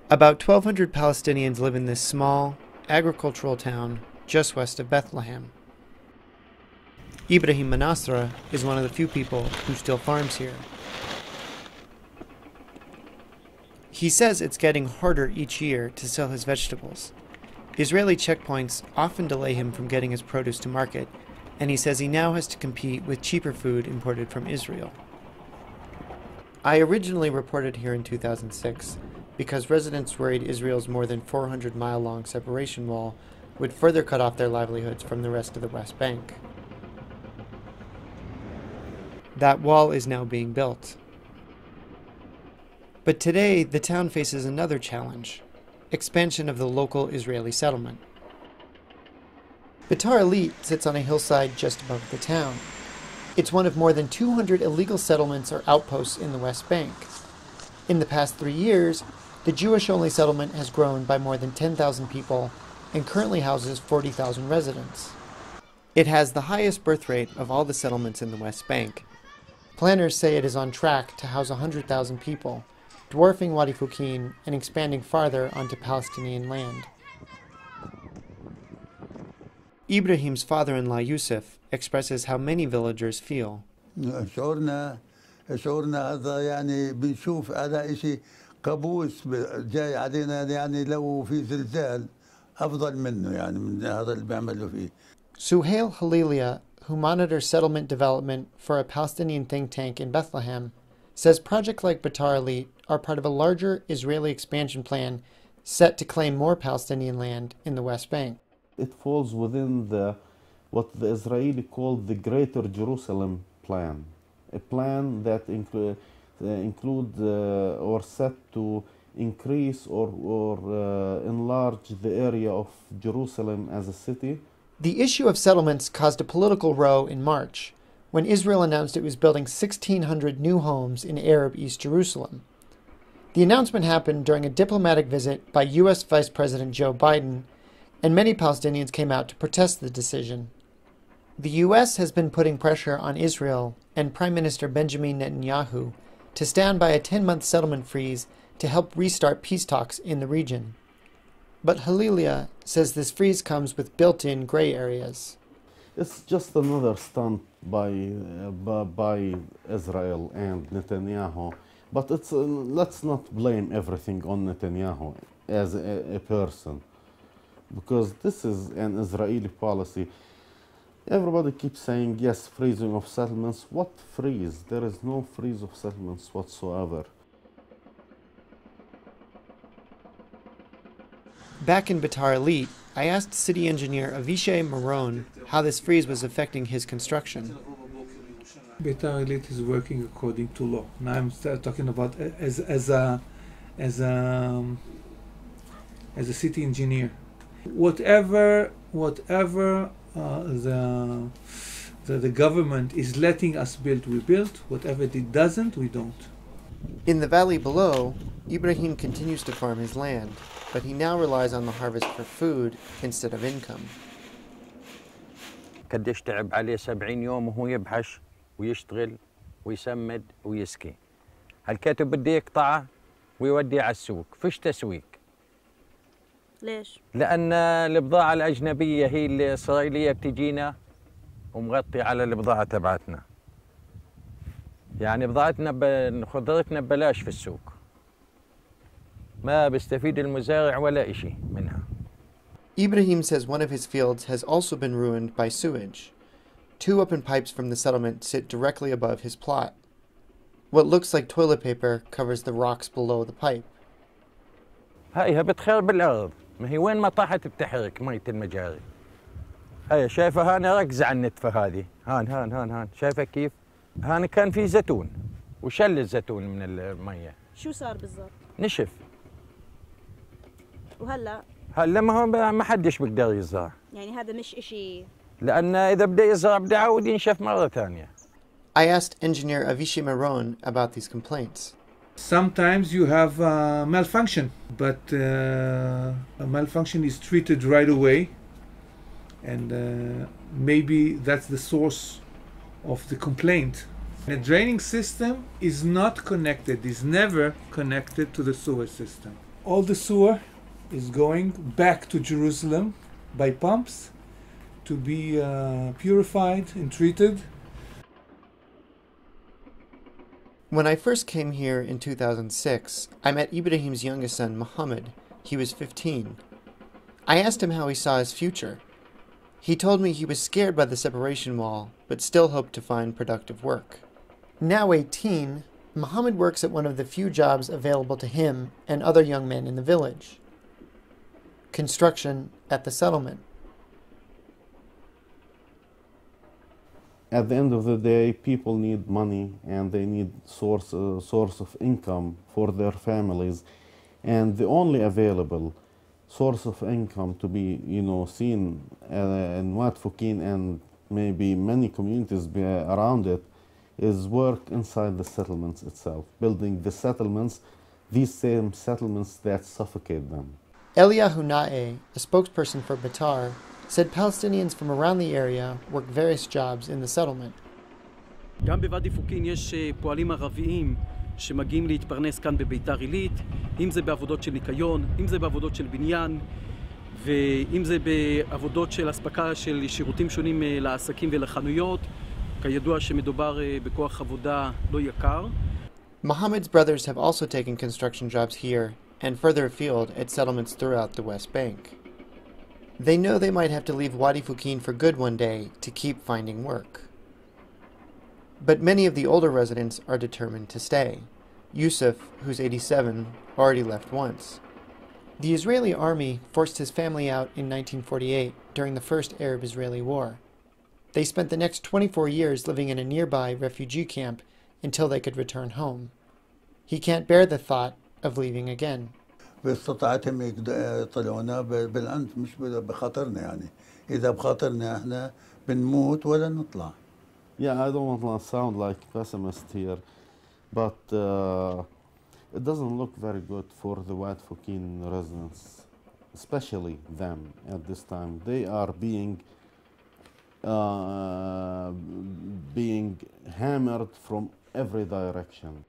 About 1,200 Palestinians live in this small, agricultural town just west of Bethlehem. Ibrahim Manasra is one of the few people who still farms here. He says it's getting harder each year to sell his vegetables. Israeli checkpoints often delay him from getting his produce to market, and he says he now has to compete with cheaper food imported from Israel. I originally reported here in 2006 because residents worried Israel's more than 400-mile-long separation wall would further cut off their livelihoods from the rest of the West Bank. That wall is now being built. But today, the town faces another challenge: expansion of the local Israeli settlement. Beitar Illit sits on a hillside just above the town. It's one of more than 200 illegal settlements or outposts in the West Bank. In the past 3 years, the Jewish-only settlement has grown by more than 10,000 people and currently houses 40,000 residents. It has the highest birth rate of all the settlements in the West Bank. Planners say it is on track to house 100,000 people, dwarfing Wadi Fukin and expanding farther onto Palestinian land. Ibrahim's father-in-law Yusuf expresses how many villagers feel. شعورنا هذا يعني بنشوف هذا إشي كابوس جاي علينا يعني لو في زلزال أفضل منه يعني من هذا اللي بيعملوا فيه. Suhail Halilia, who monitors settlement development for a Palestinian think tank in Bethlehem, says projects like Beitar Illit are part of a larger Israeli expansion plan set to claim more Palestinian land in the West Bank. It falls within what the Israeli call the Greater Jerusalem Plan, a plan that include or set to increase or enlarge the area of Jerusalem as a city. The issue of settlements caused a political row in March, when Israel announced it was building 1,600 new homes in Arab East Jerusalem. The announcement happened during a diplomatic visit by U.S. Vice President Joe Biden, and many Palestinians came out to protest the decision. The U.S. has been putting pressure on Israel and Prime Minister Benjamin Netanyahu to stand by a 10-month settlement freeze to help restart peace talks in the region. But Halilia says this freeze comes with built-in gray areas. It's just another stunt by Israel and Netanyahu. But let's not blame everything on Netanyahu as a person, because this is an Israeli policy. Everybody keeps saying, yes, freezing of settlements. What freeze? There is no freeze of settlements whatsoever. Back in Beitar Illit, I asked city engineer Avishai Maron how this freeze was affecting his construction. Beitar Illit is working according to law. Now I'm talking about as a city engineer. Whatever the government is letting us build, we build. Whatever it doesn't, we don't. In the valley below, Ibrahim continues to farm his land, but he now relies on the harvest for food instead of income. قديش تعب عليه 70 يوم وهو يبحش ويشتغل ويسمد ويسكي. هالكاتب بده يقطعه ويوديه على السوق، فيش تسويق. ليش؟ لأن البضاعة الأجنبية هي الإسرائيلية بتجينا ومغطي على البضاعة تبعتنا. يعني بضاعتنا خضرتنا ببلاش في السوق. ما بيستفيد المزارع ولا إشي منها. Ibrahim says one of his fields has also been ruined by sewage. 2 open pipes from the settlement sit directly above his plot. What looks like toilet paper covers the rocks below the pipe. هايها بتخرب الأرض، ما هي وين ما طاحت بتحرق مية المجاري. هاي شايفة هان ركز على النتفة هذه، هان شايفة كيف؟ هان كان في زيتون وشل الزيتون من المية. شو صار بالضبط؟ نشف. وهلا؟ هلا ما حدش بيقدر يزرع. يعني هذا مش إشي. لأن إذا بده يزرع بده يعود ينشف مرة ثانية. I asked engineer Avishai Maron about these complaints. Sometimes you have malfunction, but a malfunction is treated right away, and maybe that's the source of the complaint. The draining system is not connected, is never connected to the sewer system. All the sewer is going back to Jerusalem by pumps to be purified and treated. When I first came here in 2006, I met Ibrahim's youngest son, Muhammad. He was 15. I asked him how he saw his future. He told me he was scared by the separation wall, but still hoped to find productive work. Now 18, Muhammad works at one of the few jobs available to him and other young men in the village: construction at the settlement. At the end of the day, people need money and they need source of income for their families, and the only available source of income to be, seen in Wadi Fukin and maybe many communities around it is work inside the settlements itself, building the settlements, these same settlements that suffocate them. Eliyahu Na'eh, a spokesperson for Batar, said Palestinians from around the area work various jobs in the settlement. גם בוואדי פוקין יש פועלים ערביים שמגיעים להתפרנס כאן בביתר עילית, אם זה בעבודות של ניקיון, אם זה בעבודות של בניין, ואם זה בעבודות של אספקה של שירותים שונים לעסקים ולחנויות. כידוע שמדובר בכוח עבודה לא יקר. Muhammad's brothers have also taken construction jobs here and further afield at settlements throughout the West Bank. They know they might have to leave Wadi Fukin for good one day to keep finding work. But many of the older residents are determined to stay. Yusuf, who's 87, already left once. The Israeli army forced his family out in 1948 during the first Arab-Israeli War. They spent the next 24 years living in a nearby refugee camp until they could return home. He can't bear the thought of leaving again. باستطاعتهم يطلعونا بالعنف مش بخاطرنا يعني إذا بخاطرنا إحنا بنموت ولا نطلع. Yeah, I don't want to sound like a pessimist here, but it doesn't look very good for the Wadi Fukin residents, especially them at this time. They are being hammered from every direction.